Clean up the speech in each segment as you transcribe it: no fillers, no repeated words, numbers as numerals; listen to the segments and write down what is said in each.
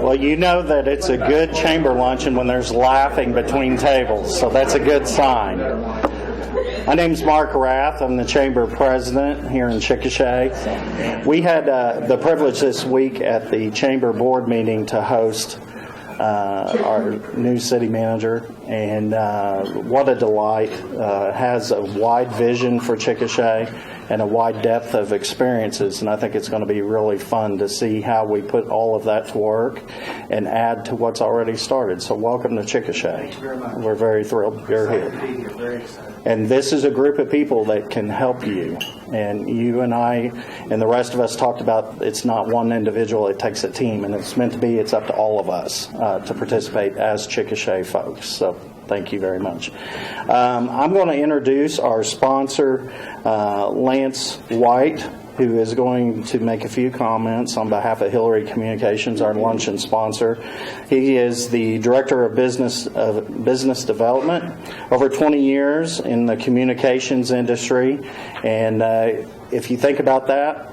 Well, you know that it's a good chamber luncheon when there's laughing between tables, so that's a good sign. My name's Mark Rath. I'm the chamber president here in Chickasha. We had the privilege this week at the chamber board meeting to host our new city manager, and what a delight. Has a wide vision for Chickasha and a wide depth of experiences, and I think it's going to be really fun to see how we put all of that to work and add to what's already started. So welcome to Chickasha. Thank you very much. We're very thrilled you're here. To be here. Very excited. And this is a group of people that can help you. And you and I and the rest of us talked about it's not one individual, it takes a team. And it's meant to be, it's up to all of us to participate as Chickasha folks. So thank you very much. I'm going to introduce our sponsor, Lance White, who is going to make a few comments on behalf of Hillary Communications, our luncheon sponsor. He is the Director of Business Development, over 20 years in the communications industry. And if you think about that,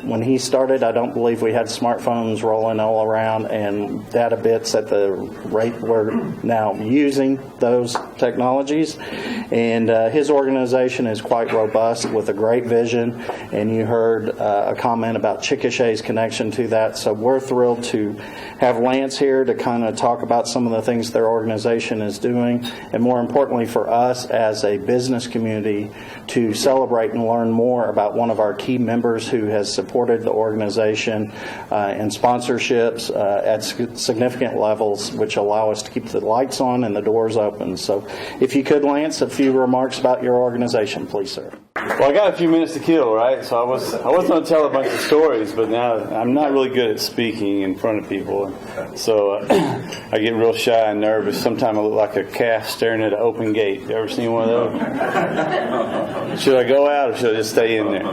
when he started, I don't believe we had smartphones rolling all around and data bits at the rate we're now using those technologies. And his organization is quite robust with a great vision. And you heard a comment about Chickasha's connection to that. So we're thrilled to have Lance here to kind of talk about some of the things their organization is doing. And more importantly for us as a business community to celebrate and learn more about one of our key members who has supported the organization in sponsorships at significant levels, which allow us to keep the lights on and the doors open. So if you could, Lance, a few remarks about your organization, please, sir. Well, I got a few minutes to kill, right? So I was going to tell a bunch of stories, but now I'm not really good at speaking in front of people. So I get real shy and nervous. Sometimes I look like a calf staring at an open gate. You ever seen one of those? Should I go out or should I just stay in there?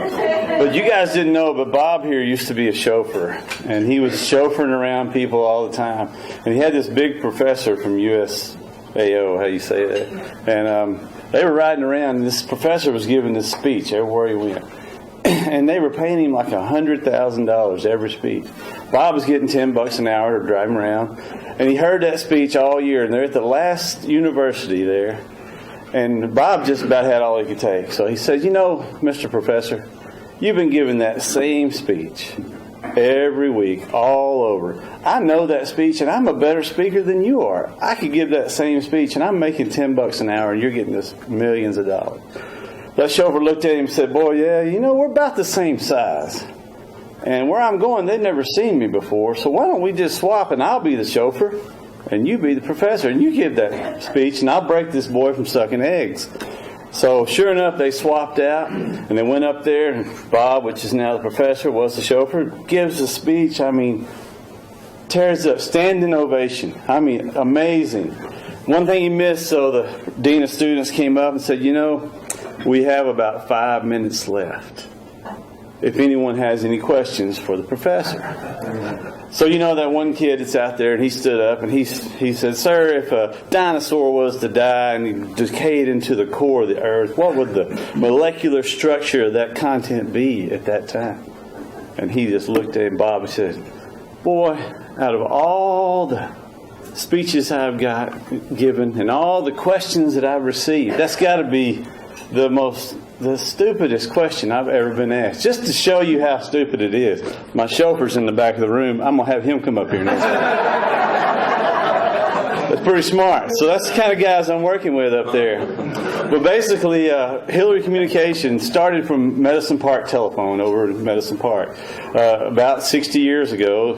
But you guys didn't know, but Bob here used to be a chauffeur, and he was chauffeuring around people all the time. And he had this big professor from USAO, how you say that, and they were riding around, and this professor was giving this speech everywhere he went. And they were paying him like $100,000 every speech. Bob was getting $10 an hour to drive him around. And he heard that speech all year, and they're at the last university there. And Bob just about had all he could take. So he said, you know, Mr. Professor, you've been giving that same speech every week, all over. I know that speech, and I'm a better speaker than you are. I could give that same speech, and I'm making $10 an hour, and you're getting this millions of dollars. That chauffeur looked at him and said, boy, yeah, you know, we're about the same size. And where I'm going, they've never seen me before, so why don't we just swap, and I'll be the chauffeur, and you be the professor, and you give that speech, and I'll break this boy from sucking eggs. So sure enough, they swapped out, and they went up there, and Bob, which is now the professor, was the chauffeur, gives a speech, I mean, tears up, standing ovation. I mean, amazing. One thing he missed, so the dean of students came up and said, you know, we have about 5 minutes left if anyone has any questions for the professor. So you know that one kid that's out there, and he stood up and he said, sir, if a dinosaur was to die and he decayed into the core of the earth, what would the molecular structure of that content be at that time? And he just looked at Bob and said, boy, out of all the speeches I've got given and all the questions that I've received, that's got to be the stupidest question I've ever been asked. Just to show you how stupid it is. My chauffeur's in the back of the room. I'm going to have him come up here next time. That's pretty smart. So that's the kind of guys I'm working with up there. But basically, Hillary Communications started from Medicine Park Telephone over in Medicine Park. About 60 years ago,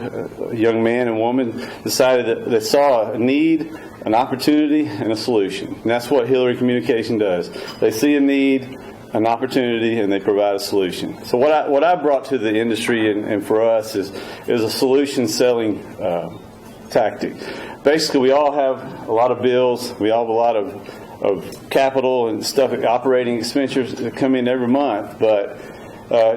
a young man and woman decided that they saw a need, an opportunity, and a solution. And that's what Hillary Communication does. They see a need, an opportunity, and they provide a solution. So what I brought to the industry and for us is a solution selling tactic. Basically, we all have a lot of bills. We all have a lot of capital and stuff, operating expenditures that come in every month. But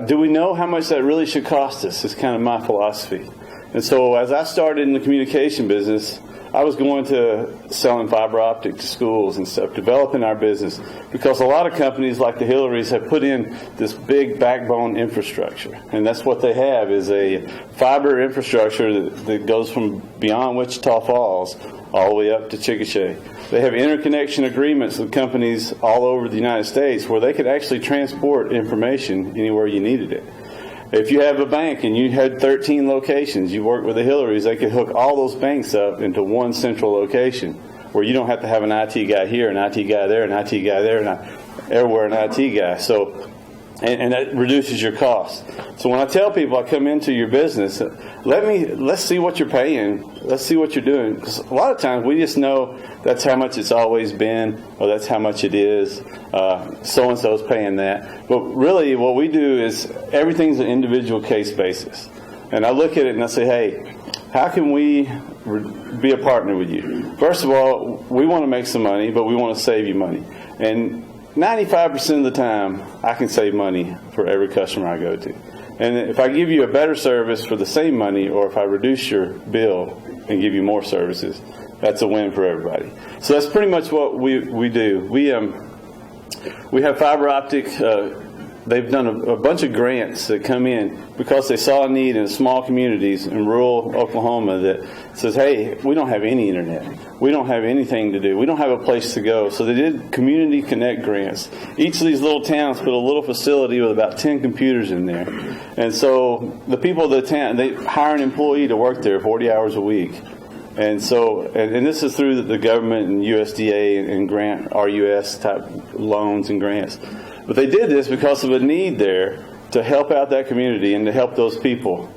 do we know how much that really should cost us? It's kind of my philosophy. And so as I started in the communication business, I was going to selling fiber optic to schools and stuff, developing our business, because a lot of companies like the Hillarys have put in this big backbone infrastructure, and that's what they have, is a fiber infrastructure that goes from beyond Wichita Falls all the way up to Chickasha. They have interconnection agreements with companies all over the United States where they could actually transport information anywhere you needed it. If you have a bank and you had 13 locations, you work with the Hillarys, they could hook all those banks up into one central location where you don't have to have an IT guy here, an IT guy there, an IT guy there, and everywhere an IT guy. So, and that reduces your costs. So when I tell people I come into your business, let's see what you're paying. Let's see what you're doing. Because a lot of times we just know that's how much it's always been, or that's how much it is. So-and-so's paying that. But really what we do is everything's an individual case basis. And I look at it and I say, hey, how can we be a partner with you? First of all, we want to make some money, but we want to save you money. And 95% of the time, I can save money for every customer I go to. And if I give you a better service for the same money, or if I reduce your bill and give you more services, that's a win for everybody. So that's pretty much what we do. We have fiber optic. They've done a bunch of grants that come in because they saw a need in small communities in rural Oklahoma that says, hey, we don't have any internet. We don't have anything to do. We don't have a place to go. So they did Community Connect grants. Each of these little towns put a little facility with about 10 computers in there. And so the people of the town, they hire an employee to work there 40 hours a week. And so, and this is through the government and USDA and grant, RUS type loans and grants. But they did this because of a need there to help out that community and to help those people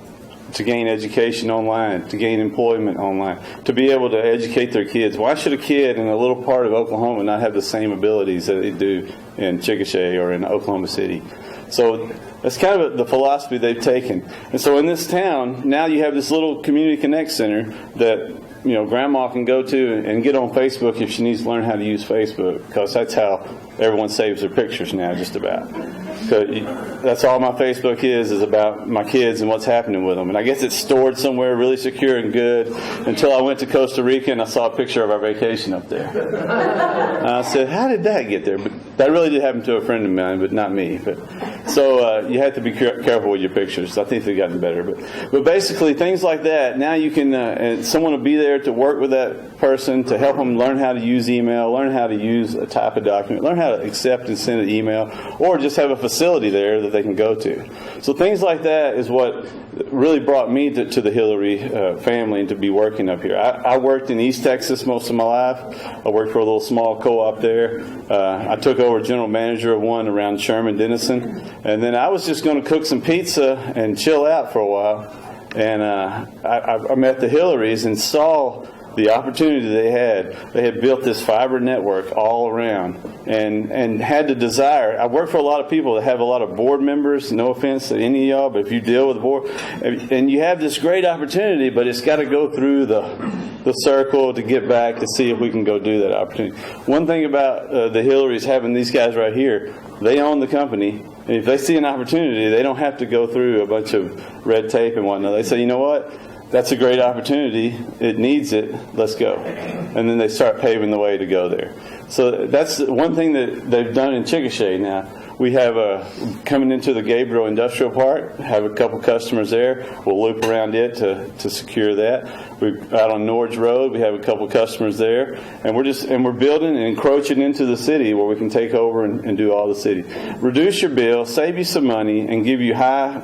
to gain education online, to gain employment online, to be able to educate their kids. Why should a kid in a little part of Oklahoma not have the same abilities that they do in Chickasha or in Oklahoma City? So that's kind of the philosophy they've taken. And so in this town, now you have this little Community Connect Center that, you know, Grandma can go to and get on Facebook if she needs to learn how to use Facebook, because that's how everyone saves their pictures now, just about. So that's all my Facebook is about my kids and what's happening with them. And I guess it's stored somewhere really secure and good until I went to Costa Rica and I saw a picture of our vacation up there. And I said, how did that get there? But that really did happen to a friend of mine, but not me. So you have to be careful with your pictures. I think they've gotten better. But basically, things like that, now you can, and someone will be there to work with that person to help them learn how to use email, learn how to use a type of document, learn how to accept and send an email, or just have a facility there that they can go to. So things like that is what really brought me to the Hillary family and to be working up here. I worked in East Texas most of my life. I worked for a little small co-op there. I took over general manager of one around Sherman, Denison, and then I was just going to cook some pizza and chill out for a while. And I met the Hillarys and saw the opportunity they had. They had built this fiber network all around and had the desire. I work for a lot of people that have a lot of board members. No offense to any of y'all, but if you deal with the board, and you have this great opportunity, but it's got to go through the circle to get back to see if we can go do that opportunity. One thing about the Hillarys having these guys right here, they own the company. And if they see an opportunity, they don't have to go through a bunch of red tape and whatnot. They say, you know what? That's a great opportunity. It needs it. Let's go. And then they start paving the way to go there. So that's one thing that they've done in Chickasha now. We have coming into the Gabriel Industrial Park, have a couple customers there. We'll loop around it to secure that. We're out on Norge Road. We have a couple customers there. And we're building and encroaching into the city where we can take over and do all the city. Reduce your bill, save you some money, and give you high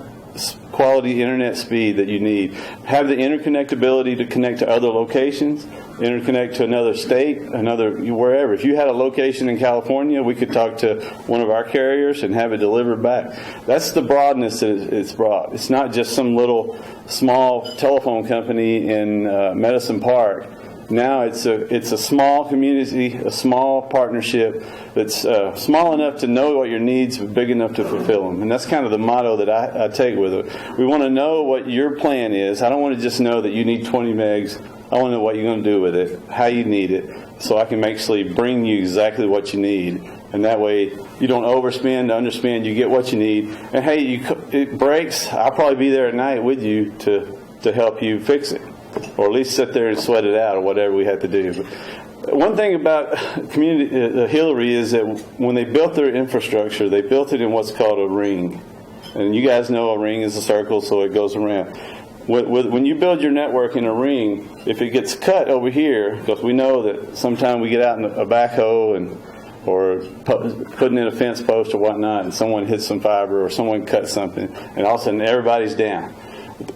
quality internet speed that you need. Have the interconnectability to connect to other locations, interconnect to another state, wherever. If you had a location in California, we could talk to one of our carriers and have it delivered back. That's the broadness that it's brought. It's not just some little small telephone company in Medicine Park. Now it's a small community, a small partnership that's small enough to know what your needs, but big enough to fulfill them. And that's kind of the motto that I take with it. We want to know what your plan is. I don't want to just know that you need 20 megs. I want to know what you're going to do with it, how you need it, so I can actually bring you exactly what you need. And that way you don't overspend, underspend, you get what you need. And hey, it breaks, I'll probably be there at night with you to help you fix it. or at least sit there and sweat it out or whatever we had to do. But one thing about Hillary is that when they built their infrastructure, they built it in what's called a ring. And you guys know a ring is a circle, so it goes around. When you build your network in a ring, if it gets cut over here, because we know that sometimes we get out in a backhoe or putting in a fence post or whatnot, and someone hits some fiber or someone cuts something, and all of a sudden everybody's down.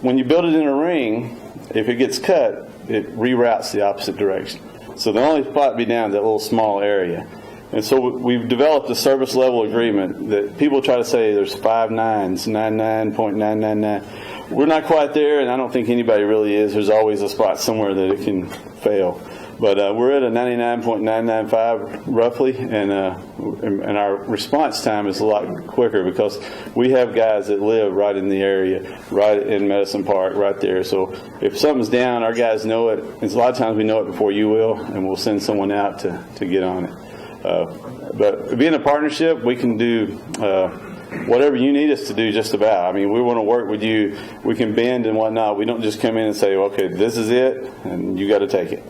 When you build it in a ring, if it gets cut, it reroutes the opposite direction. So the only spot to be down is that little small area. And so we've developed a service level agreement that people try to say there's 5 nines, 99.999. We're not quite there, and I don't think anybody really is. There's always a spot somewhere that it can fail. But we're at a 99.995 roughly, and our response time is a lot quicker because we have guys that live right in the area, right in Medicine Park, right there. So if something's down, our guys know it. And a lot of times we know it before you will, and we'll send someone out to get on it. But being a partnership, we can do whatever you need us to do just about. I mean, we want to work with you. We can bend and whatnot. We don't just come in and say, okay, this is it, and you got to take it.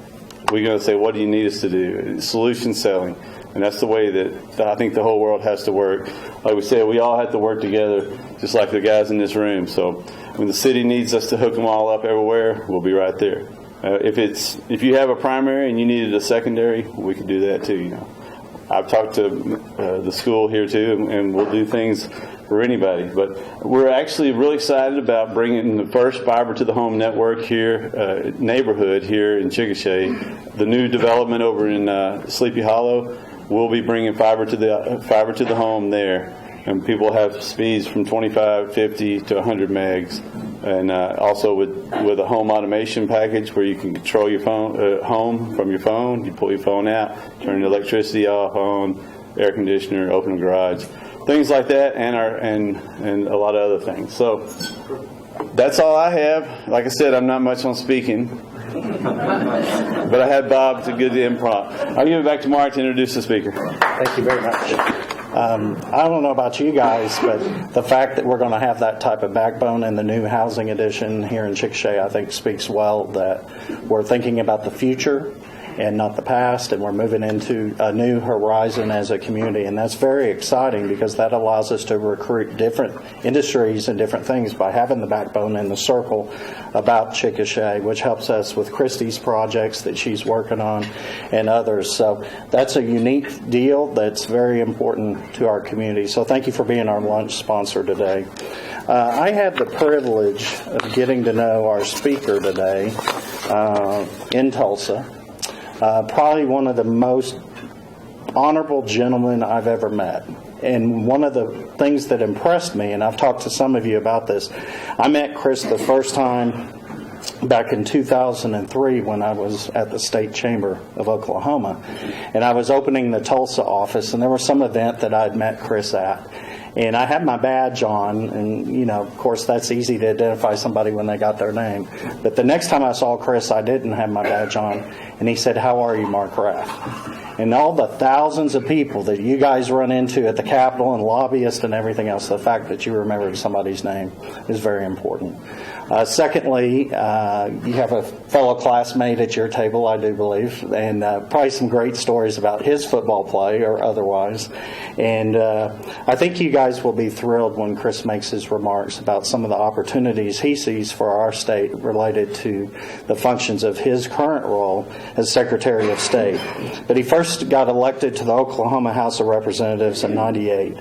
We're going to say, what do you need us to do? Solution selling. And that's the way that I think the whole world has to work. Like we said, we all have to work together, just like the guys in this room. So when the city needs us to hook them all up everywhere, we'll be right there. If you have a primary and you needed a secondary, we can do that too, you know. I've talked to the school here too, and we'll do things for anybody. But we're actually really excited about bringing the first fiber to the home network here, neighborhood here in Chickasha. The new development over in Sleepy Hollow, we'll be bringing fiber to the home there, and people have speeds from 25, 50 to 100 megs. And also with a home automation package where you can control your phone home from your phone. You pull your phone out, turn the electricity off, on, air conditioner, open the garage, things like that, and a lot of other things. So that's all I have. Like I said, I'm not much on speaking, but I had Bob to give the improv. I'll give it back to Mark to introduce the speaker. Thank you very much. I don't know about you guys, but the fact that we're going to have that type of backbone in the new housing addition here in Chickasha, I think speaks well that we're thinking about the future and not the past, and we're moving into a new horizon as a community, and that's very exciting because that allows us to recruit different industries and different things by having the backbone in the circle about Chickasha, which helps us with Christy's projects that she's working on and others. So that's a unique deal that's very important to our community. So thank you for being our lunch sponsor today. I had the privilege of getting to know our speaker today in Tulsa. Probably one of the most honorable gentlemen I've ever met. And one of the things that impressed me, and I've talked to some of you about this, I met Chris the first time back in 2003 when I was at the State Chamber of Oklahoma. And I was opening the Tulsa office, and there was some event that I'd met Chris at. And I had my badge on, and, you know, of course, that's easy to identify somebody when they got their name. But the next time I saw Chris, I didn't have my badge on, and he said, "How are you, Mark Raff?" And all the thousands of people that you guys run into at the Capitol and lobbyists and everything else, the fact that you remembered somebody's name is very important. Secondly, you have a fellow classmate at your table, I do believe, and probably some great stories about his football play or otherwise. And I think you guys will be thrilled when Chris makes his remarks about some of the opportunities he sees for our state related to the functions of his current role as Secretary of State. But he first got elected to the Oklahoma House of Representatives in '98,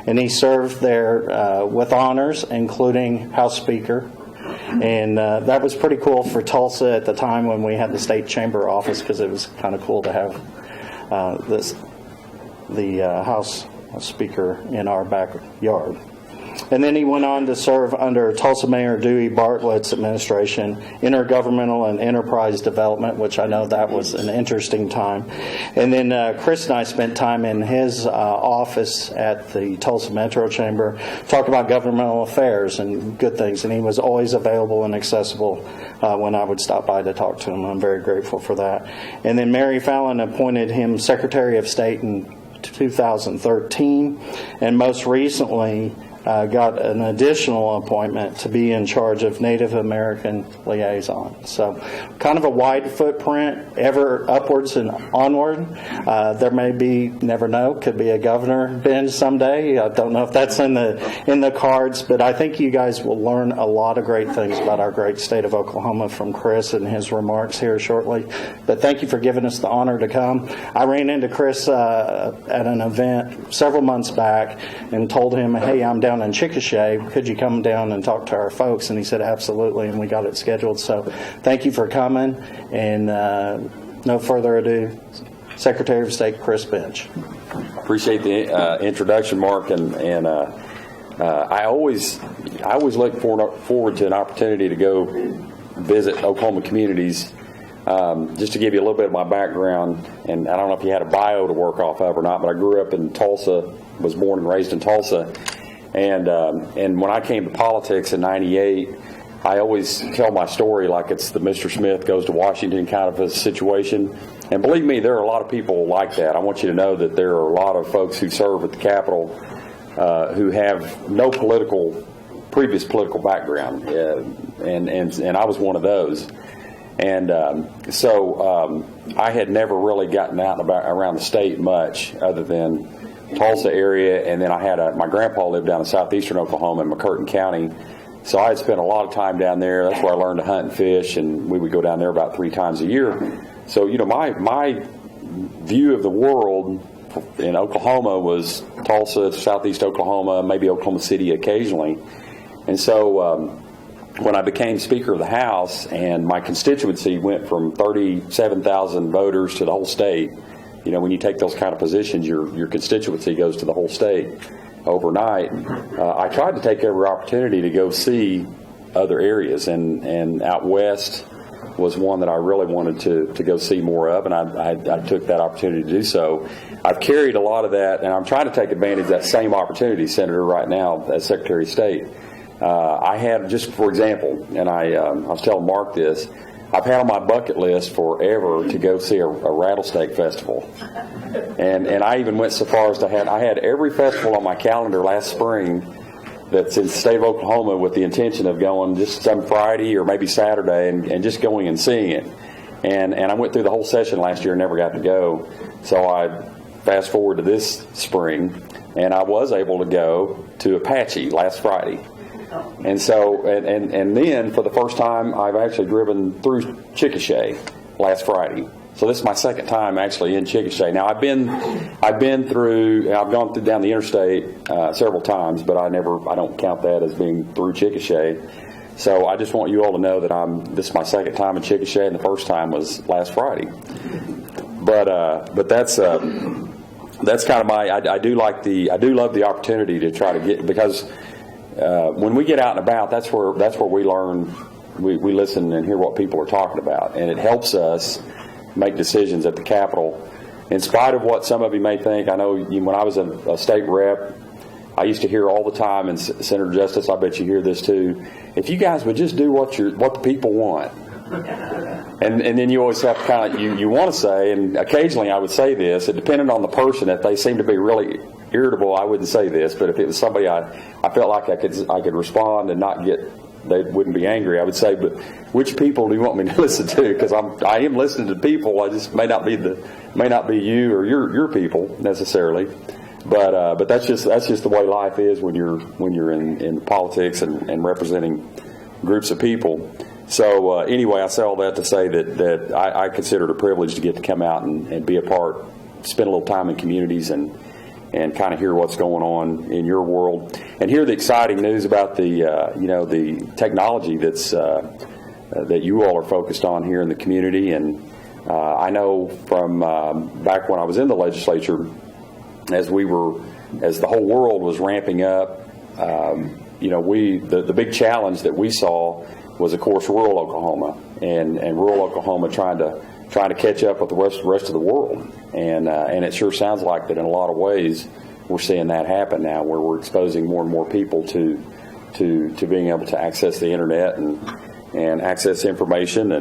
and he served there with honors, including House Speaker. And that was pretty cool for Tulsa at the time when we had the State Chamber office, because it was kind of cool to have the House Speaker in our backyard. And then he went on to serve under Tulsa Mayor Dewey Bartlett's administration, intergovernmental and enterprise development, which I know that was an interesting time. And then Chris and I spent time in his office at the Tulsa Metro Chamber, talking about governmental affairs and good things. And he was always available and accessible when I would stop by to talk to him. I'm very grateful for that. And then Mary Fallon appointed him Secretary of State in 2013, and most recently got an additional appointment to be in charge of Native American liaison. So kind of a wide footprint, ever upwards and onward. There may be, never know, could be a governor bench someday. I don't know if that's in the cards, but I think you guys will learn a lot of great things about our great state of Oklahoma from Chris and his remarks here shortly. But thank you for giving us the honor to come. I ran into Chris at an event several months back and told him, hey, I'm down in Chickasha. Could you come down and talk to our folks? And he said, absolutely, and we got it scheduled. So thank you for coming, and no further ado, Secretary of State Chris Benge. Appreciate the introduction, Mark, and I always look forward to an opportunity to go visit Oklahoma communities. Just to give you a little bit of my background, and I don't know if you had a bio to work off of or not, but I grew up in Tulsa, was born and raised in Tulsa, and when I came to politics in '98, I always tell my story like it's the Mr. Smith goes to Washington kind of a situation. And believe me, there are a lot of people like that. I want you to know that there are a lot of folks who serve at the Capitol who have no previous political background, and I was one of those. And so I had never really gotten out and about around the state much, other than Tulsa area, and then I had my grandpa lived down in southeastern Oklahoma in McCurtain County. So I had spent a lot of time down there. That's where I learned to hunt and fish, and we would go down there about 3 times a year. So, you know, my view of the world in Oklahoma was Tulsa, southeast Oklahoma, maybe Oklahoma City occasionally. And so when I became Speaker of the House and my constituency went from 37,000 voters to the whole state, you know, when you take those kind of positions, your constituency goes to the whole state overnight. I tried to take every opportunity to go see other areas, and out west was one that I really wanted to go see more of, and I took that opportunity to do so. I've carried a lot of that, and I'm trying to take advantage of that same opportunity, Senator, right now as Secretary of State. I had, just for example, and I was telling Mark this, I've had on my bucket list forever to go see a rattlesnake festival. And I even went so far as I had every festival on my calendar last spring that's in the state of Oklahoma with the intention of going just some Friday or maybe Saturday and just going and seeing it. And I went through the whole session last year and never got to go. So I fast forward to this spring, and I was able to go to Apache last Friday. And so, and then for the first time, I've actually driven through Chickasha last Friday. So this is my second time actually in Chickasha. Now I've gone through down the interstate several times, but I don't count that as being through Chickasha. So I just want you all to know that this is my second time in Chickasha, and the first time was last Friday. But that's kind of I do love the opportunity to try to get, because when we get out and about, that's where we learn, we listen and hear what people are talking about, and it helps us make decisions at the Capitol. In spite of what some of you may think, I know when I was a state rep, I used to hear all the time, and Senator Justice, I bet you hear this too, if you guys would just do what the people want. And then you always have to kind of, you want to say, and occasionally I would say this, it depended on the person. If they seemed to be really irritable, I wouldn't say this, but if it was somebody I felt like I could respond and not get, they wouldn't be angry, I would say, but which people do you want me to listen to? Because I am listening to people. I just may not be you or your people necessarily, but that's just the way life is when you're in politics and representing groups of people. So anyway, I say all that to say that I consider it a privilege to get to come out and be a part, spend a little time in communities and kind of hear what's going on in your world, and hear the exciting news about the technology that you all are focused on here in the community. And I know from back when I was in the legislature, as the whole world was ramping up, the big challenge that we saw was, of course, rural Oklahoma and rural Oklahoma trying to catch up with the rest of the world, and it sure sounds like that in a lot of ways we're seeing that happen now, where we're exposing more and more people to being able to access the internet and access information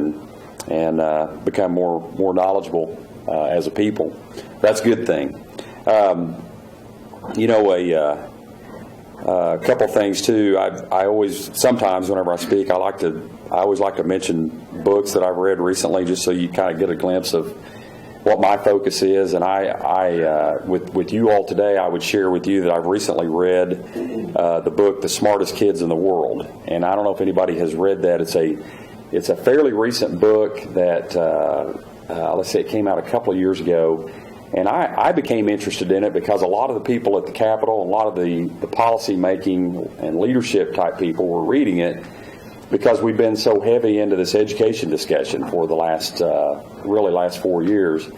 and become more knowledgeable as a people. That's a good thing. A couple things too. I always, sometimes whenever I speak, I always like to mention books that I've read recently, just so you kind of get a glimpse of what my focus is. And with you all today, I would share with you that I've recently read the book "The Smartest Kids in the World," and I don't know if anybody has read that. It's a fairly recent book that let's say it came out a couple of years ago. And I became interested in it because a lot of the people at the Capitol, a lot of the policy making and leadership type people were reading it, because we've been so heavy into this education discussion for the last 4 years.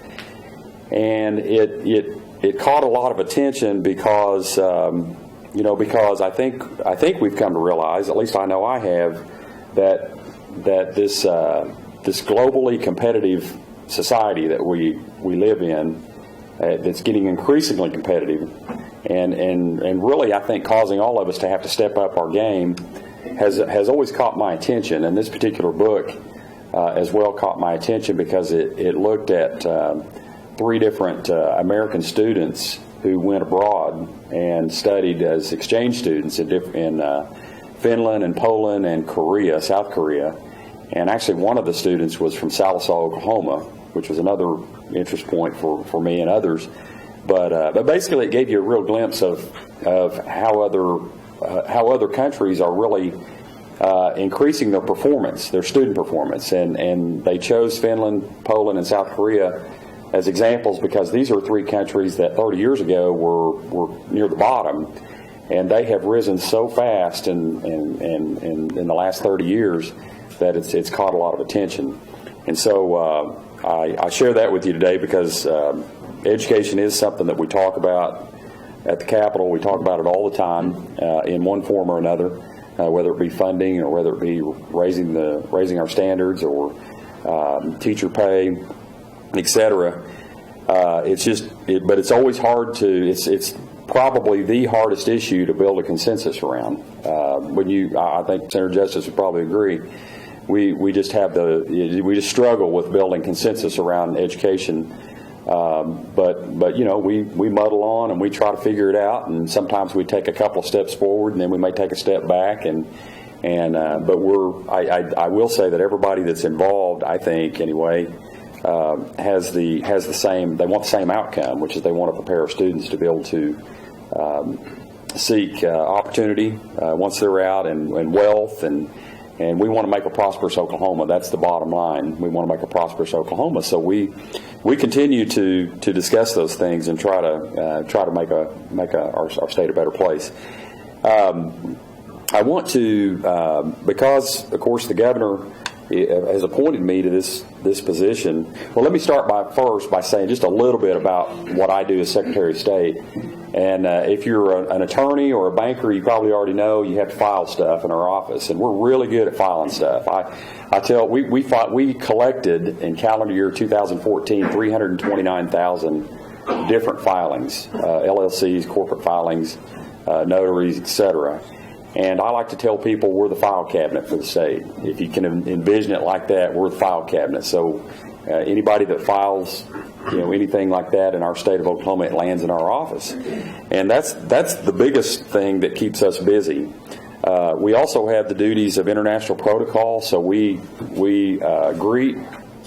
And it caught a lot of attention because, because I think we've come to realize, at least I know I have, that this globally competitive society that we live in, that's getting increasingly competitive, and really I think causing all of us to have to step up our game, has always caught my attention. And this particular book as well caught my attention because it looked at 3 different American students who went abroad and studied as exchange students in Finland and Poland and Korea, South Korea. And actually one of the students was from Sallisaw, Oklahoma, which was another interest point for me and others. But basically it gave you a real glimpse of how other countries are really increasing their performance, their student performance. And they chose Finland, Poland, and South Korea as examples because these are 3 countries that 30 years ago were near the bottom. And they have risen so fast in the last 30 years that it's caught a lot of attention. And so I share that with you today because education is something that we talk about at the Capitol. We talk about it all the time in one form or another, whether it be funding or whether it be raising our standards or teacher pay, etc. But it's always hard to. It's probably the hardest issue to build a consensus around. I think Senator Justice would probably agree. We just struggle with building consensus around education, but we muddle on and we try to figure it out, and sometimes we take a couple of steps forward and then we may take a step back, but I will say that everybody that's involved, I think anyway, has the same. They want the same outcome, which is they want to prepare our students to be able to seek opportunity once they're out, and wealth, and we want to make a prosperous Oklahoma. That's the bottom line. We want to make a prosperous Oklahoma. So we continue to discuss those things and try to make our state a better place. I want to because of course the governor has appointed me to this position. Well, let me start by saying just a little bit about what I do as Secretary of State. And if you're an attorney or a banker, you probably already know you have to file stuff in our office, and we're really good at filing stuff. We collected in calendar year 2014 329,000 different filings, LLCs, corporate filings, notaries, etc. And I like to tell people we're the file cabinet for the state. If you can envision it like that, we're the file cabinet. So anybody that files anything like that in our state of Oklahoma, it lands in our office. And that's the biggest thing that keeps us busy. We also have the duties of international protocol, so we greet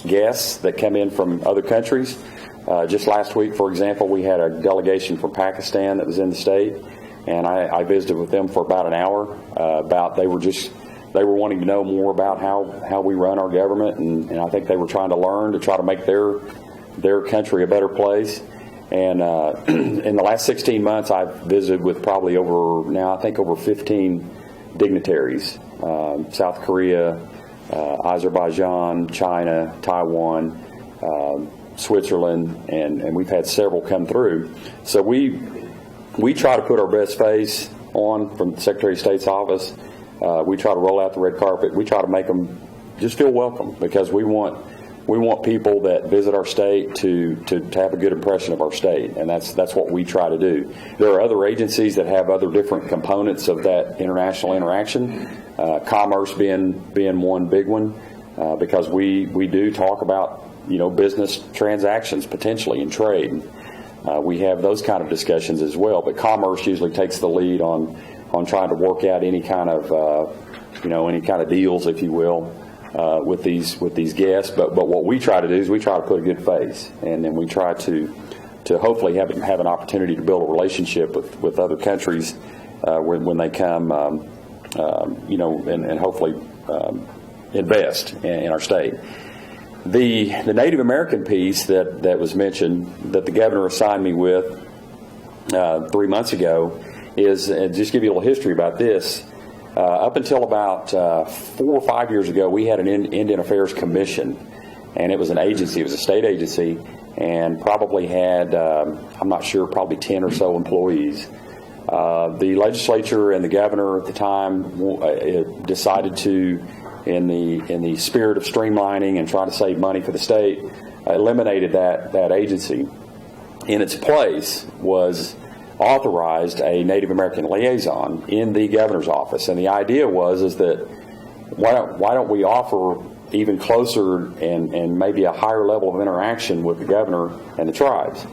guests that come in from other countries. Just last week, for example, we had a delegation from Pakistan that was in the state, and I visited with them for about an hour. They were wanting to know more about how we run our government, and I think they were trying to learn to try to make their country a better place. And in the last 16 months, I've visited with probably over 15 dignitaries: South Korea, Azerbaijan, China, Taiwan, Switzerland, and we've had several come through. So we try to put our best face on from the Secretary of State's office. We try to roll out the red carpet. We try to make them just feel welcome, because we want people that visit our state to have a good impression of our state, and that's what we try to do. There are other agencies that have other different components of that international interaction, commerce being one big one, because we do talk about business transactions potentially and trade. We have those kind of discussions as well, but commerce usually takes the lead on trying to work out any kind of any kind of deals, if you will, with these guests. But what we try to do is we try to put a good face, and then we try to hopefully have an opportunity to build a relationship with other countries when they come, and hopefully invest in our state. The Native American piece that was mentioned that the governor assigned me with 3 months ago is, just give you a little history about this. Up until about 4 or 5 years ago, we had an Indian Affairs Commission, and it was an agency. It was a state agency, and probably had, I'm not sure, probably 10 or so employees. The legislature and the governor at the time decided to, in the spirit of streamlining and trying to save money for the state, eliminated that agency. In its place was authorized a Native American liaison in the governor's office, and the idea is that why don't we offer even closer and maybe a higher level of interaction with the governor and the tribes.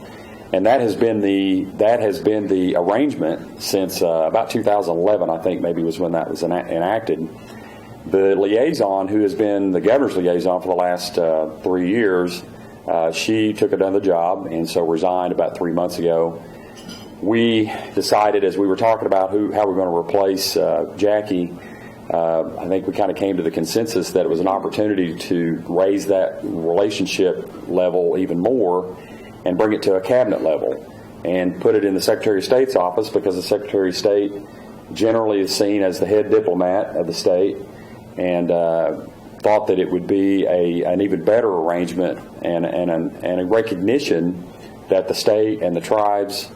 And that has been the arrangement since about 2011, I think maybe was when that was enacted. The liaison, who has been the governor's liaison for the last 3 years, she took another job and so resigned about 3 months ago. We decided, as we were talking about how we're going to replace Jackie, I think we kind of came to the consensus that it was an opportunity to raise that relationship level even more and bring it to a cabinet level and put it in the Secretary of State's office, because the Secretary of State generally is seen as the head diplomat of the state, and thought that it would be an even better arrangement and a recognition that the state and the tribes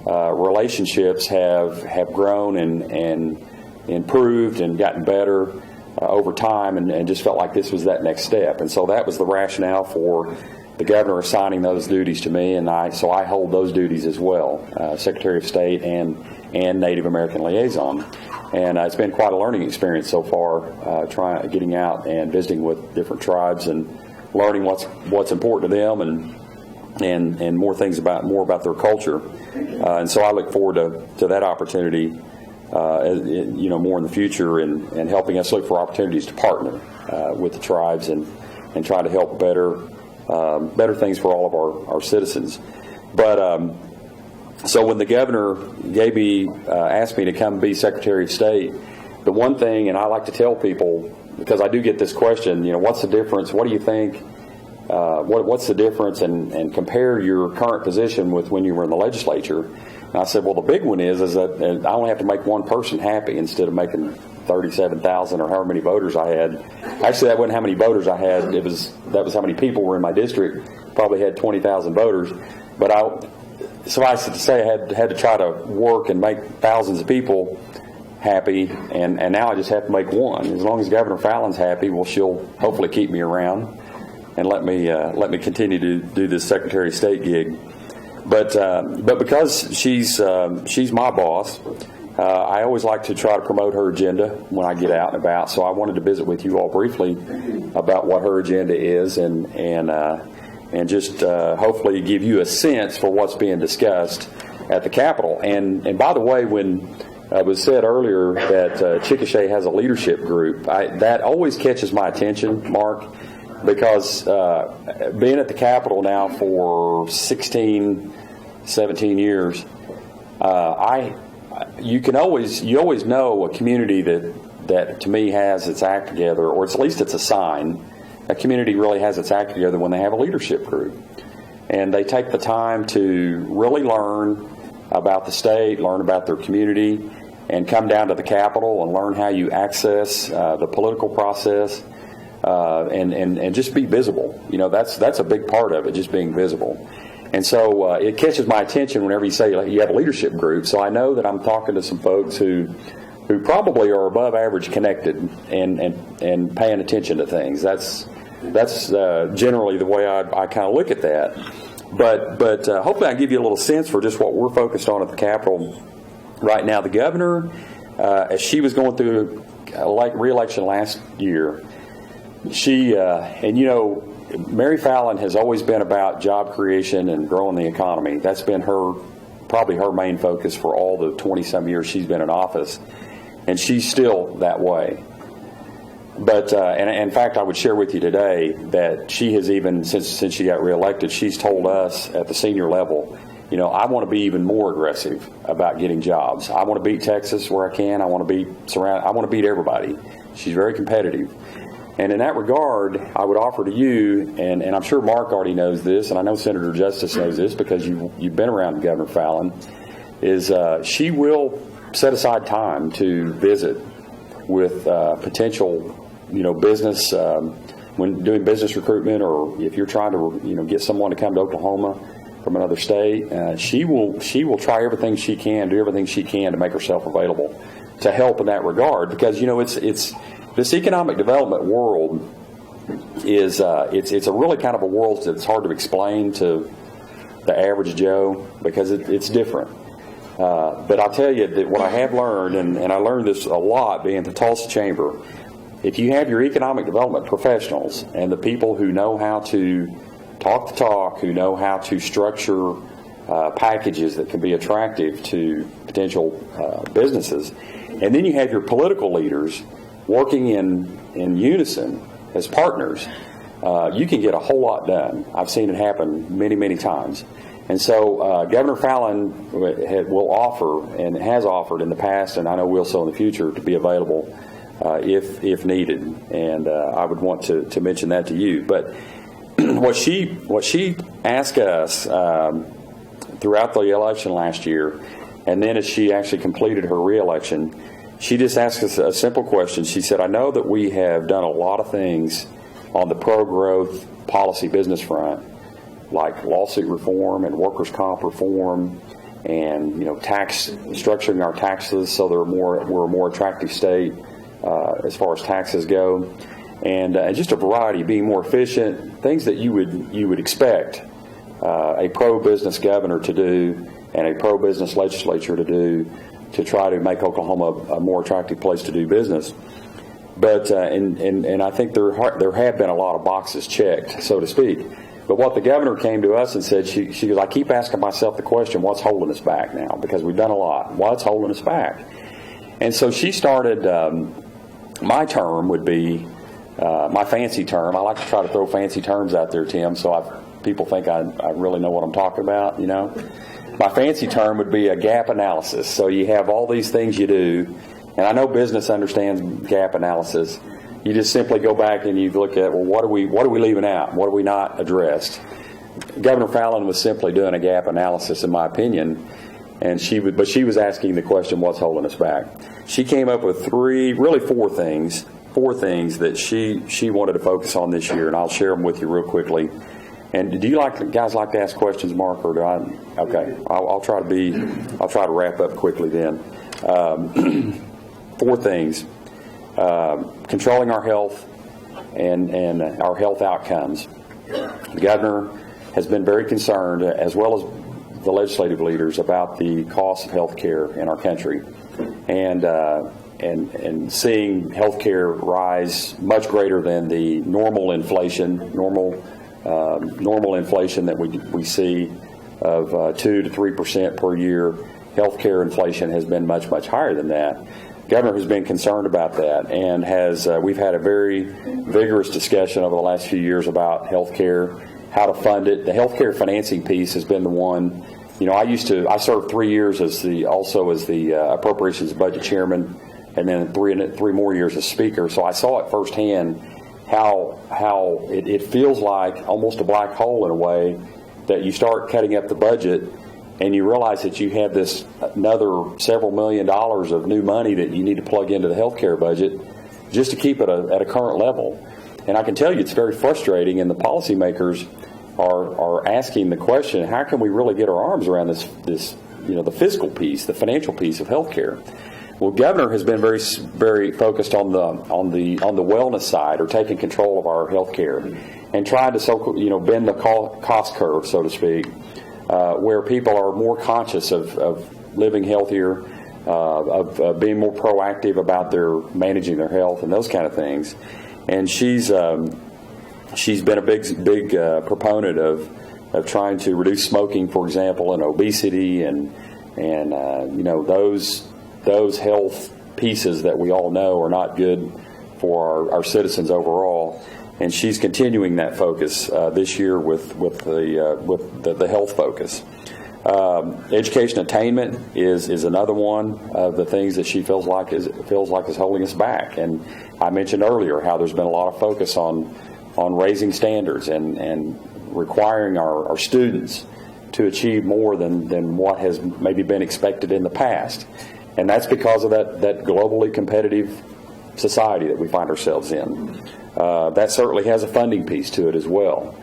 relationships have grown and improved and gotten better over time, and just felt like this was that next step. And so that was the rationale for the governor assigning those duties to me, and I hold those duties as well, Secretary of State and Native American liaison. And it's been quite a learning experience so far, getting out and visiting with different tribes and learning what's important to them and more things about their culture. And so I look forward to that opportunity, more in the future, and helping us look for opportunities to partner with the tribes and try to help better things for all of our citizens. But so when the governor asked me to come be Secretary of State, the one thing, and I like to tell people, because I do get this question, what's the difference? What do you think? What's the difference? And compare your current position with when you were in the legislature. And I said, well, the big one is that I only have to make one person happy instead of making 37,000 or however many voters I had. Actually, that wasn't how many voters I had. That was how many people were in my district. Probably had 20,000 voters. But suffice it to say, I had to try to work and make thousands of people happy, and now I just have to make one. As long as Governor Fallon's happy, well, she'll hopefully keep me around and let me continue to do this Secretary of State gig. But because she's my boss, I always like to try to promote her agenda when I get out and about. So I wanted to visit with you all briefly about what her agenda is, and just hopefully give you a sense for what's being discussed at the Capitol. And by the way, when it was said earlier that Chickasha has a leadership group, that always catches my attention, Mark, because being at the Capitol now for 16, 17 years, you always know a community that to me has its act together, or at least it's a sign. A community really has its act together when they have a leadership group. And they take the time to really learn about the state, learn about their community, and come down to the Capitol and learn how you access the political process, and just be visible. That's a big part of it, just being visible. And so it catches my attention whenever you say you have a leadership group. So I know that I'm talking to some folks who probably are above average connected and paying attention to things. That's generally the way I kind of look at that. But hopefully I give you a little sense for just what we're focused on at the Capitol right now. The governor, as she was going through re-election last year, Mary Fallon has always been about job creation and growing the economy. That's been her probably her main focus for all the 20-some years she's been in office, and she's still that way. But and in fact, I would share with you today that she has even, since she got reelected, she's told us at the senior level, you know, I want to be even more aggressive about getting jobs. I want to beat Texas where I can. I want to beat everybody. She's very competitive. And in that regard, I would offer to you, and I'm sure Mark already knows this, and I know Senator Justice knows this because you've been around Governor Fallon, is she will set aside time to visit with potential, you know, business, when doing business recruitment, or if you're trying to, you know, get someone to come to Oklahoma from another state, she will try everything she can, do everything she can to make herself available to help in that regard, because, you know, it's this economic development world is it's a really kind of a world that's hard to explain to the average Joe because it's different. But I'll tell you that what I have learned, and I learned this a lot being at the Tulsa Chamber, if you have your economic development professionals and the people who know how to talk the talk, who know how to structure packages that can be attractive to potential businesses, and then you have your political leaders working in unison as partners, you can get a whole lot done. I've seen it happen many, many times. And so Governor Fallon will offer, and has offered in the past, and I know will so in the future, to be available if needed. And I would want to mention that to you. But what she asked us throughout the election last year, and then as she actually completed her reelection, she just asked us a simple question. She said, I know that we have done a lot of things on the pro-growth policy business front, like lawsuit reform and workers' comp reform, and, you know, tax structuring our taxes so we're a more attractive state as far as taxes go, and just a variety, being more efficient, things that you would expect a pro-business governor to do and a pro-business legislature to do, to try to make Oklahoma a more attractive place to do business. But and I think there have been a lot of boxes checked, so to speak. But what the governor came to us and said, she goes, I keep asking myself the question, what's holding us back now? Because we've done a lot. What's holding us back? And so she started, my term would be, my fancy term. I like to try to throw fancy terms out there, Tim, so people think I really know what I'm talking about, you know. My fancy term would be a gap analysis. So you have all these things you do, and I know business understands gap analysis. You just simply go back and you look at, well, what are we leaving out? What are we not addressed? Governor Fallon was simply doing a gap analysis, in my opinion, and she was asking the question, what's holding us back? She came up with four things that she wanted to focus on this year, and I'll share them with you real quickly. And do you guys like to ask questions, Mark, or do I? Okay, I'll try to wrap up quickly then. Four things: controlling our health and our health outcomes. The governor has been very concerned, as well as the legislative leaders, about the cost of health care in our country, and seeing health care rise much greater than the normal inflation that we see of 2 to 3% per year. Healthcare inflation has been much, much higher than that. Governor has been concerned about that, and we've had a very vigorous discussion over the last few years about healthcare, how to fund it. The healthcare financing piece has been the one. You know, I served 3 years as the Appropriations Budget Chairman, and then three more years as Speaker. So I saw it firsthand how it feels like almost a black hole in a way, that you start cutting up the budget and you realize that you have this another several $1 million of new money that you need to plug into the healthcare budget just to keep it at a current level. And I can tell you it's very frustrating, and the policymakers are asking the question, how can we really get our arms around this the fiscal piece, the financial piece of healthcare? Well, Governor has been very, very focused on the wellness side, or taking control of our health care, and trying to bend the cost curve, so to speak, where people are more conscious of living healthier, of being more proactive about their managing their health and those kind of things. And she's been a big proponent of trying to reduce smoking, for example, and obesity, and those health pieces that we all know are not good for our citizens overall. And she's continuing that focus this year with the health focus. Education attainment is another one of the things that she feels like is holding us back. And I mentioned earlier how there's been a lot of focus on raising standards and requiring our students to achieve more than what has maybe been expected in the past. And that's because of that globally competitive society that we find ourselves in. That certainly has a funding piece to it as well.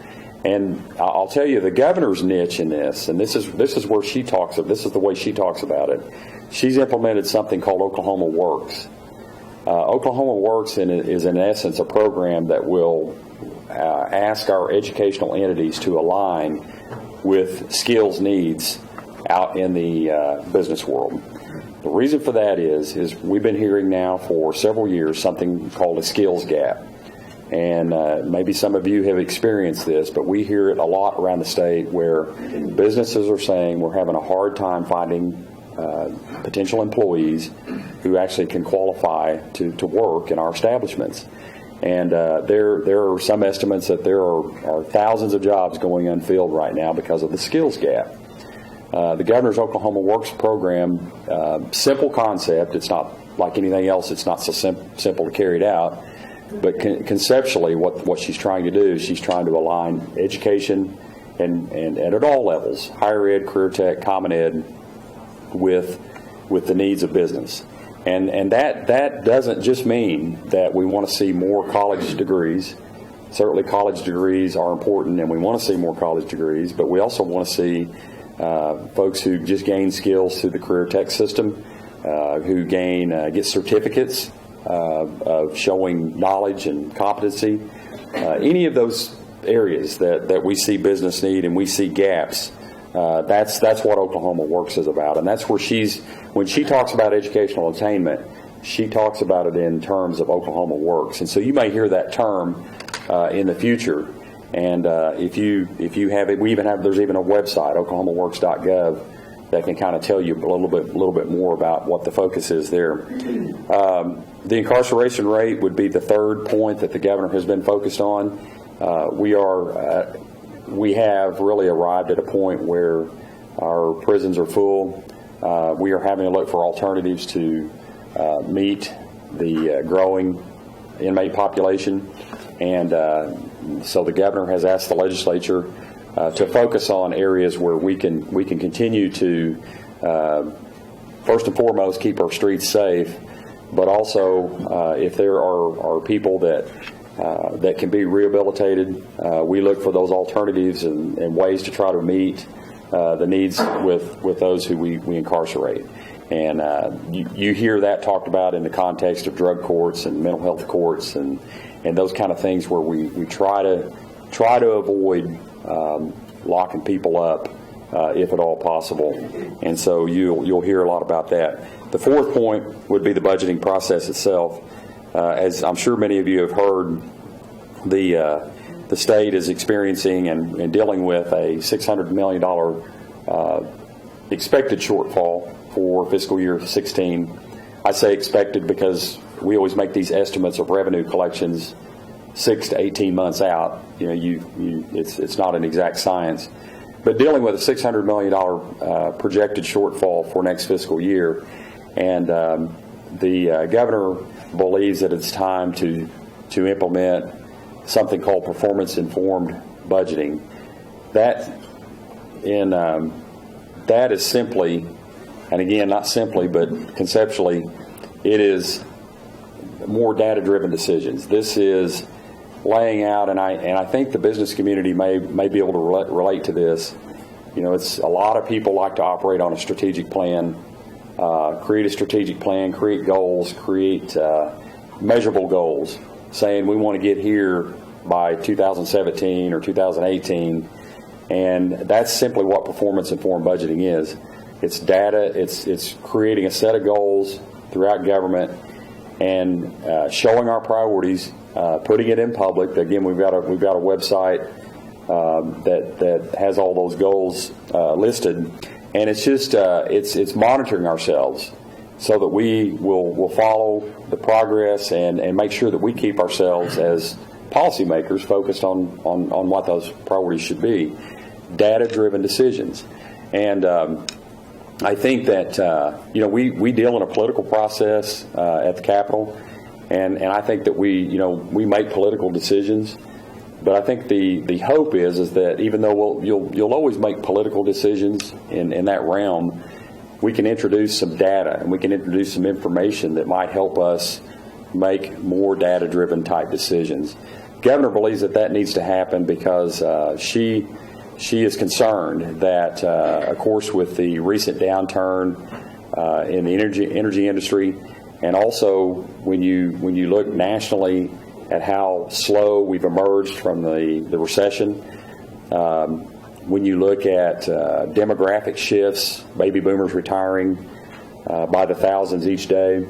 And I'll tell you, the governor's niche in this, and this is where she talks of, this is the way she talks about it. She's implemented something called Oklahoma Works. Oklahoma Works is in essence a program that will ask our educational entities to align with skills needs out in the business world. The reason for that is we've been hearing now for several years something called a skills gap. And maybe some of you have experienced this, but we hear it a lot around the state where businesses are saying we're having a hard time finding potential employees who actually can qualify to work in our establishments. And there are some estimates that there are thousands of jobs going unfilled right now because of the skills gap. The Governor's Oklahoma Works program, simple concept. It's not like anything else. It's not so simple to carry it out. But conceptually, what she's trying to do is she's trying to align education and at all levels, higher ed, career tech, common ed, with the needs of business. And that doesn't just mean that we want to see more college degrees. Certainly college degrees are important, and we want to see more college degrees, but we also want to see folks who just gain skills through the career tech system, who get certificates of showing knowledge and competency. Any of those areas that we see business need and we see gaps, that's what Oklahoma Works is about. And that's where when she talks about educational attainment, she talks about it in terms of Oklahoma Works. And so you may hear that term in the future. And if you have it, there's even a website, oklahomaworks.gov, that can kind of tell you a little bit more about what the focus is there. The incarceration rate would be the third point that the governor has been focused on. We have really arrived at a point where our prisons are full. We are having to look for alternatives to meet the growing inmate population, and so the governor has asked the legislature to focus on areas where we can continue to first and foremost keep our streets safe, but also if there are people that can be rehabilitated, we look for those alternatives and ways to try to meet the needs with those who we incarcerate. And you hear that talked about in the context of drug courts and mental health courts and those kind of things where we try to avoid locking people up if at all possible. And so you'll hear a lot about that. The fourth point would be the budgeting process itself. As I'm sure many of you have heard, the state is experiencing and dealing with a $600 million expected shortfall for fiscal year 16. I say expected because we always make these estimates of revenue collections 6 to 18 months out. It's not an exact science. But dealing with a $600 million projected shortfall for next fiscal year, and the governor believes that it's time to implement something called performance-informed budgeting. That is simply, and again, not simply, but conceptually, it is more data-driven decisions. This is laying out, and I think the business community may be able to relate to this. It's a lot of people like to operate on a strategic plan, create a strategic plan, create goals, create measurable goals, saying we want to get here by 2017 or 2018, and that's simply what performance-informed budgeting is. It's data. It's creating a set of goals throughout government and showing our priorities, putting it in public. Again, we've got a website that has all those goals listed, and it's just it's monitoring ourselves so that we will follow the progress and make sure that we keep ourselves as policymakers focused on what those priorities should be, data-driven decisions. And I think that we deal in a political process at the Capitol, and I think that we make political decisions. But I think the hope is that even though you'll always make political decisions in that realm, we can introduce some data and we can introduce some information that might help us make more data-driven type decisions. Governor believes that needs to happen because she is concerned that, of course, with the recent downturn in the energy industry, and also when you look nationally at how slow we've emerged from the recession, when you look at demographic shifts, baby boomers retiring by the thousands each day,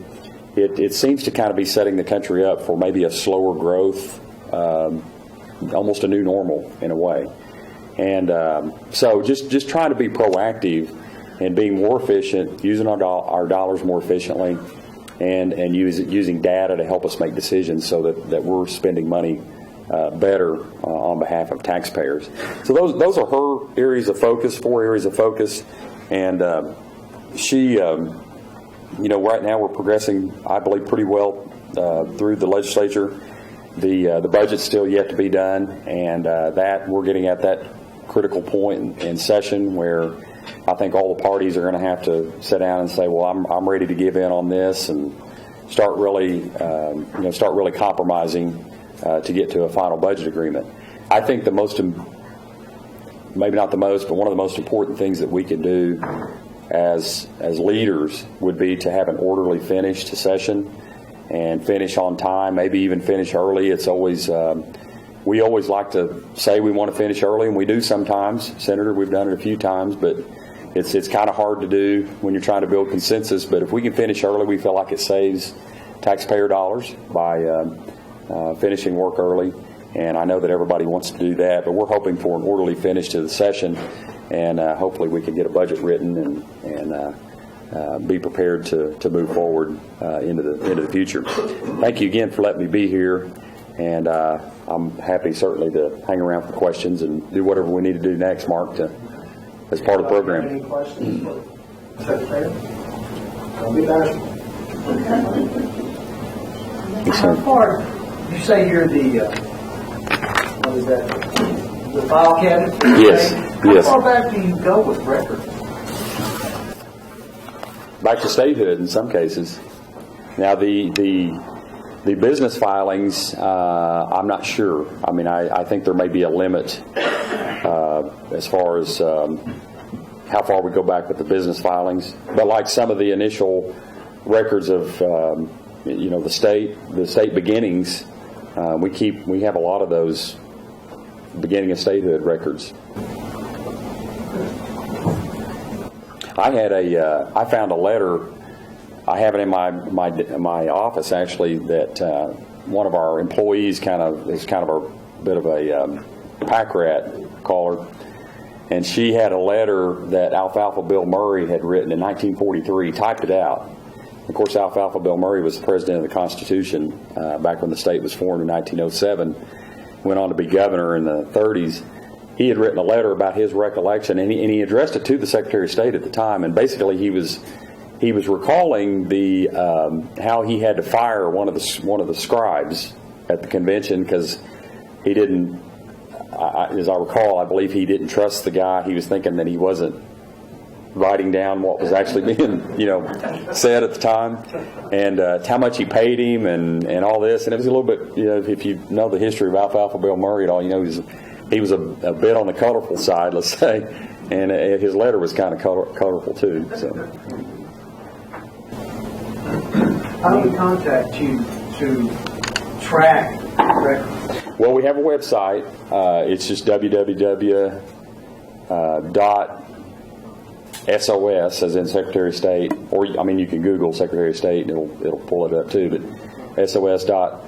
it seems to kind of be setting the country up for maybe a slower growth, almost a new normal in a way. And so just trying to be proactive and being more efficient, using our dollars more efficiently, and using data to help us make decisions so that we're spending money better on behalf of taxpayers. So those are her areas of focus, 4 areas of focus, and she, right now we're progressing, I believe, pretty well through the legislature. The budget's still yet to be done, and that we're getting at that critical point in session where I think all the parties are going to have to sit down and say, well, I'm ready to give in on this and start really compromising to get to a final budget agreement. I think maybe not the most, but one of the most important things that we can do as leaders would be to have an orderly finish to session and finish on time, maybe even finish early. It's always, we always like to say we want to finish early, and we do sometimes. Senator, we've done it a few times, but it's kind of hard to do when you're trying to build consensus. But if we can finish early, we feel like it saves taxpayer dollars by finishing work early, and I know that everybody wants to do that, but we're hoping for an orderly finish to the session, and hopefully we can get a budget written and be prepared to move forward into the future. Thank you again for letting me be here, and I'm happy certainly to hang around for questions and do whatever we need to do next, Mark, as part of the program. Any questions for Secretary? Don't be bashful. How far, you say you're the, what is that, the file cabinet? Yes, yes. How far back do you go with records? Back to statehood in some cases. Now the business filings, I'm not sure. I mean, I think there may be a limit as far as how far we go back with the business filings. But like some of the initial records of the state beginnings, we have a lot of those beginning of statehood records. I found a letter. I have it in my office actually, that one of our employees is kind of a bit of a pack rat, call her, and she had a letter that Alfalfa Bill Murray had written in 1943, typed it out. Of course, Alfalfa Bill Murray was the president of the Constitution back when the state was formed in 1907, went on to be governor in the 30s. He had written a letter about his recollection, and he addressed it to the Secretary of State at the time, and basically he was recalling the how he had to fire one of the scribes at the convention because he didn't, as I recall, I believe he didn't trust the guy. He was thinking that he wasn't writing down what was actually being said at the time, and how much he paid him and all this. And it was a little bit, if you know the history of Alfalfa Bill Murray at all, he was a bit on the colorful side, let's say, and his letter was kind of colorful too. So. How do we contact you to track records? Well, we have a website. It's just www.sos, as in Secretary of State, or you can Google Secretary of State and it'll pull it up too. But sos.ok.gov.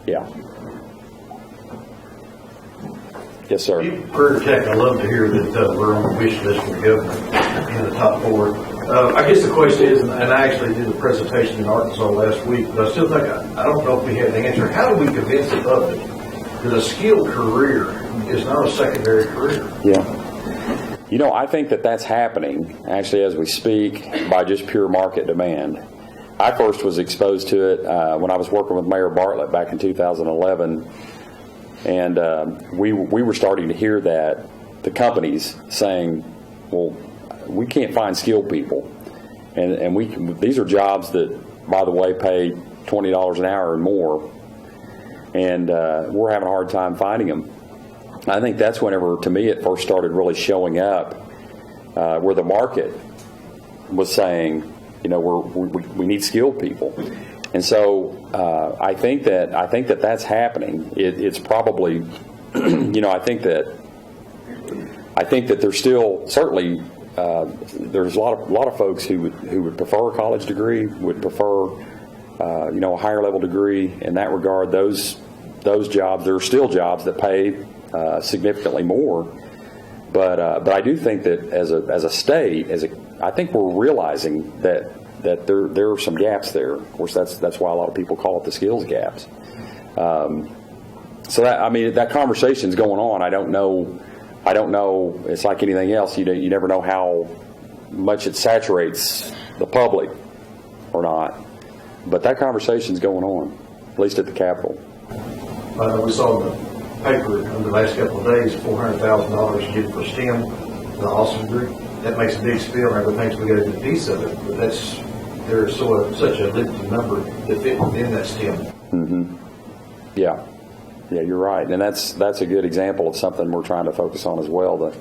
Yeah. Yes, sir. Career Tech, I love to hear that we're on the wish list for the governor in the top 4. I guess the question is, and I actually did a presentation in Arkansas last week, but I still think I don't know if we have the answer. How do we convince the public that a skilled career is not a secondary career? Yeah. You know, I think that that's happening, actually, as we speak, by just pure market demand. I first was exposed to it when I was working with Mayor Bartlett back in 2011, and we were starting to hear that, the companies saying, well, we can't find skilled people, and these are jobs that, by the way, pay $20 an hour and more, and we're having a hard time finding them. I think that's whenever, to me, it first started really showing up, where the market was saying, you know, we need skilled people, and so I think that that's happening. It's probably, you know, I think that there's still certainly. There's a lot of folks who would prefer a college degree, would prefer you know, a higher level degree. In that regard, those jobs, there are still jobs that pay significantly more. But I do think that as a state, I think we're realizing that there are some gaps there. Of course, that's why a lot of people call it the skills gaps. So that, I mean, that conversation's going on. I don't know. It's like anything else. You never know how much it saturates the public or not. But that conversation's going on, at least at the Capitol. We saw in the paper in the last couple of days, $400,000 to get for STEM, the awesome degree. That makes a big spiel, and everyone thinks we got a good piece of it. But there's such a limited number that fit within that STEM. Mm-hmm. Yeah. Yeah, you're right, and that's a good example of something we're trying to focus on as well, the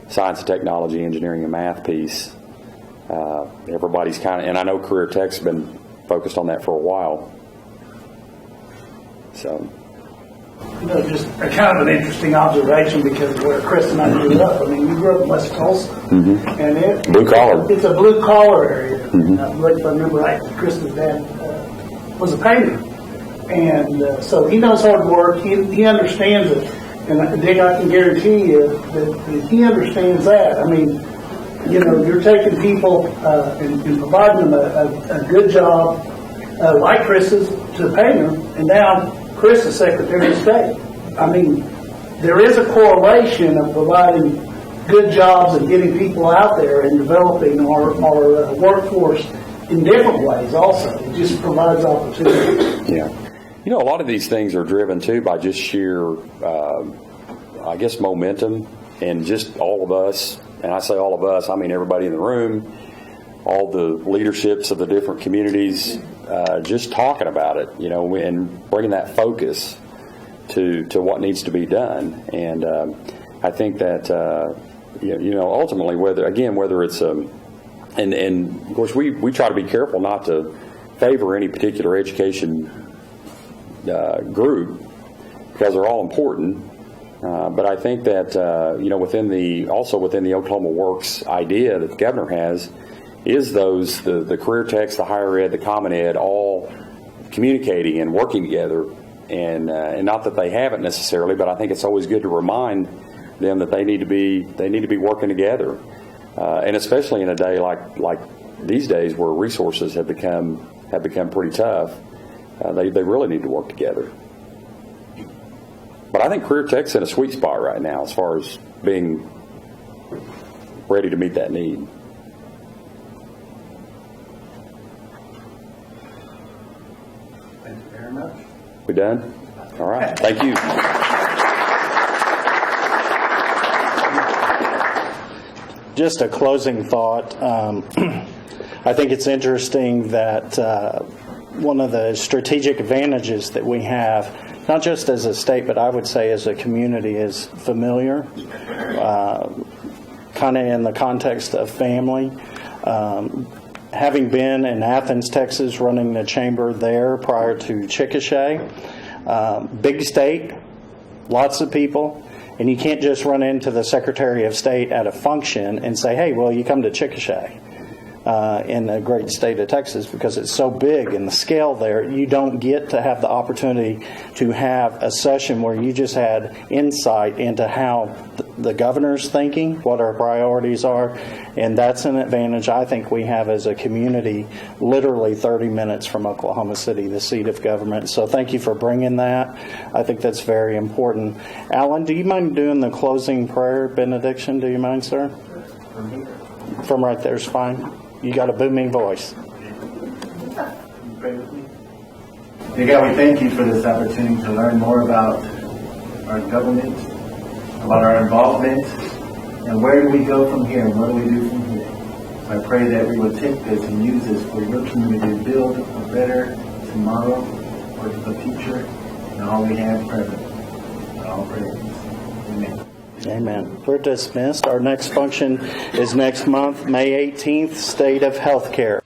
science and technology, engineering, and math piece. Everybody's kind of, and I know Career Tech's been focused on that for a while. So, you know, just a kind of an interesting observation because of where Chris and I grew up. I mean, we grew up in West Tulsa, mm-hmm. and blue collar. It's a blue collar area. Mm-hmm. If I remember right, Chris's dad was a painter. And so he knows hard work. He understands it. And Dick, I can guarantee you that he understands that. I mean, you know, you're taking people and providing them a good job, like Chris's, to the painter, and now Chris is Secretary of State. I mean, there is a correlation of providing good jobs and getting people out there and developing our workforce in different ways also. It just provides opportunity. Yeah. You know, a lot of these things are driven, too, by just sheer, I guess, momentum, and just all of us, and I say all of us, I mean everybody in the room, all the leaderships of the different communities, just talking about it, you know, and bringing that focus to what needs to be done. And I think that, you know, ultimately, whether it's, and of course, we try to be careful not to favor any particular education group, because they're all important, but I think that you know, within the Oklahoma Works idea that the governor has is the career techs, the higher ed, the common ed, all communicating and working together, and not that they haven't necessarily, but I think it's always good to remind them that they need to be working together, and especially in a day like these days where resources have become pretty tough. They really need to work together. But I think Career Tech's in a sweet spot right now as far as being ready to meet that need. Thank you very much. We done? All right. Thank you. Just a closing thought. I think it's interesting that one of the strategic advantages that we have, not just as a state, but I would say as a community, is familiar, kind of in the context of family. Having been in Athens, Texas, running the chamber there prior to Chickasha, big state, lots of people, and you can't just run into the Secretary of State at a function and say, hey, well, you come to Chickasha. in the great state of Texas, because it's so big and the scale there. You don't get to have the opportunity to have a session where you just had insight into how the governor's thinking, what our priorities are, and that's an advantage I think we have as a community, literally 30 minutes from Oklahoma City, the seat of government. So thank you for bringing that. I think that's very important. Alan, do you mind doing the closing prayer benediction? Do you mind, sir? From right there is fine. You got a booming voice. Pray with me. Dear God, we thank you for this opportunity to learn more about our government, about our involvement, and where do we go from here, and what do we do from here. So I pray that we would take this and use this for your community to build a better tomorrow for the future, and all we have present. All praise. Amen. Amen. We're dismissed. Our next function is next month, May 18th, State of Healthcare.